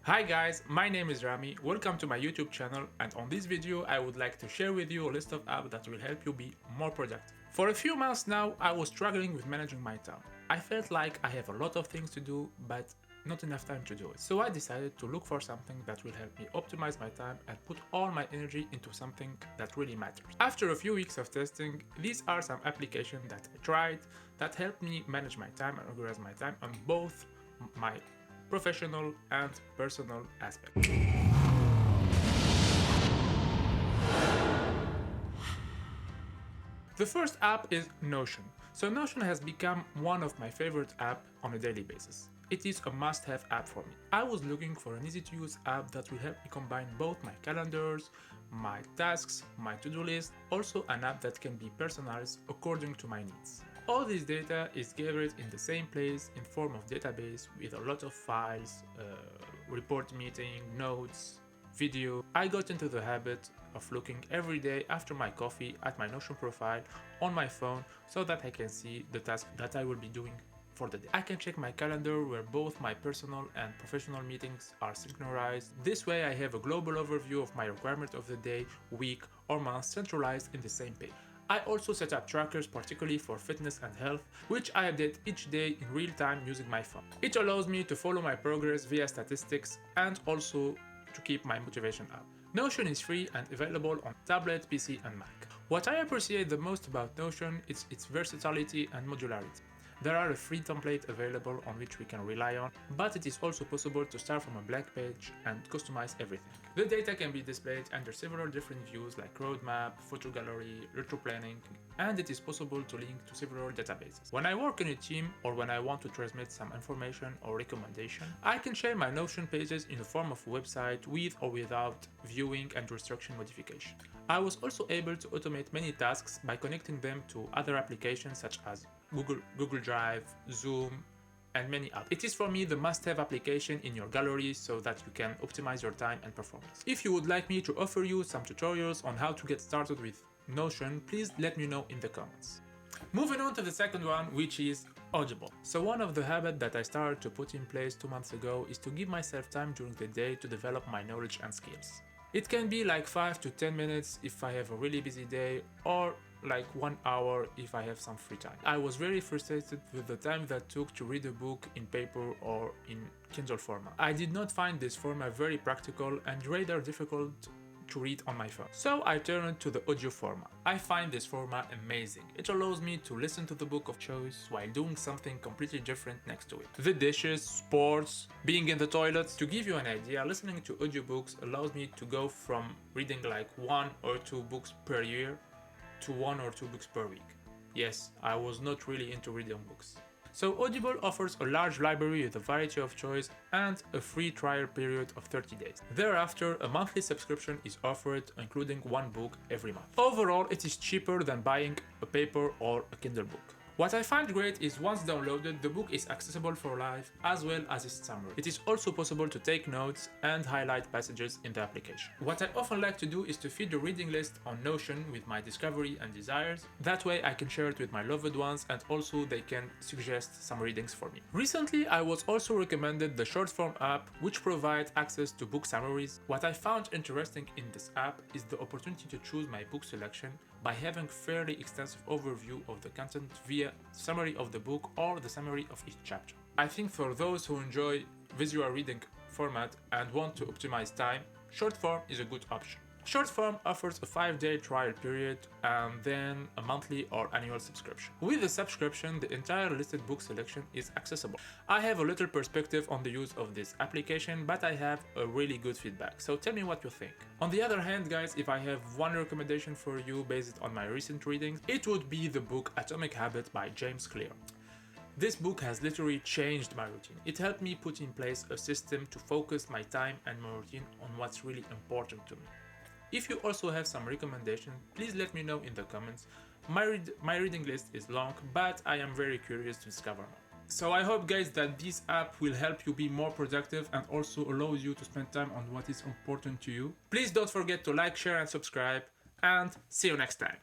Hi guys, my name is Rami, welcome to my YouTube channel, and on this video I would like to share with you a list of apps that will help you be more productive. For a few months now I was struggling with managing my time. I felt like I have a lot of things to do but not enough time to do it. So I decided to look for something that will help me optimize my time and put all my energy into something that really matters. After a few weeks of testing, these are some applications that I tried that helped me manage my time and organize my time on both my professional and personal aspect. The first app is Notion. So Notion has become one of my favorite apps on a daily basis. It is a must-have app for me. I was looking for an easy-to-use app that will help me combine both my calendars, my tasks, my to-do list, also an app that can be personalized according to my needs. All this data is gathered in the same place in form of database with a lot of files, report meeting, notes, video. I got into the habit of looking every day after my coffee at my Notion profile on my phone so that I can see the task that I will be doing for the day. I can check my calendar where both my personal and professional meetings are synchronized. This way I have a global overview of my requirement of the day, week or month centralized in the same page. I also set up trackers particularly for fitness and health, which I update each day in real time using my phone. It allows me to follow my progress via statistics and also to keep my motivation up. Notion is free and available on tablet, PC and Mac. What I appreciate the most about Notion is its versatility and modularity. There are a free template available on which we can rely on, but it is also possible to start from a blank page and customize everything. The data can be displayed under several different views like roadmap, photo gallery, retro planning, and it is possible to link to several databases. When I work in a team or when I want to transmit some information or recommendation, I can share my Notion pages in the form of a website with or without viewing and restriction modification. I was also able to automate many tasks by connecting them to other applications such as Google Drive, Zoom, and many others. It is for me the must-have application in your gallery so that you can optimize your time and performance. If you would like me to offer you some tutorials on how to get started with Notion, please let me know in the comments. Moving on to the second one, which is Audible. So one of the habits that I started to put in place 2 months ago is to give myself time during the day to develop my knowledge and skills. It can be like 5 to 10 minutes if I have a really busy day, or like 1 hour if I have some free time. I was very frustrated with the time that took to read a book in paper or in Kindle format. I did not find this format very practical and rather difficult to read on my phone. So I turned to the audio format. I find this format amazing. It allows me to listen to the book of choice while doing something completely different next to it. The dishes, sports, being in the toilet. To give you an idea, listening to audiobooks allows me to go from reading like 1 or 2 books per year to 1 or 2 books per week. Yes, I was not really into reading books. So Audible offers a large library with a variety of choice and a free trial period of 30 days. Thereafter, a monthly subscription is offered, including 1 book every month. Overall, it is cheaper than buying a paper or a Kindle book. What I find great is once downloaded, the book is accessible for life as well as its summary. It is also possible to take notes and highlight passages in the application. What I often like to do is to feed the reading list on Notion with my discovery and desires. That way I can share it with my loved ones and also they can suggest some readings for me. Recently I was also recommended the short form app which provides access to book summaries. What I found interesting in this app is the opportunity to choose my book selection by having fairly extensive overview of the content via summary of the book or the summary of each chapter. I think for those who enjoy visual reading format and want to optimize time, short form is a good option. Short form offers a 5-day trial period and then a monthly or annual subscription. With the subscription, the entire listed book selection is accessible. I have a little perspective on the use of this application, but I have a really good feedback, so tell me what you think. On the other hand, guys, if I have one recommendation for you based on my recent readings, it would be the book Atomic Habits by James Clear. This book has literally changed my routine. It helped me put in place a system to focus my time and my routine on what's really important to me. If you also have some recommendations, please let me know in the comments. My reading list is long, but I am very curious to discover more. So I hope, guys, that this app will help you be more productive and also allows you to spend time on what is important to you. Please don't forget to like, share and subscribe, and see you next time.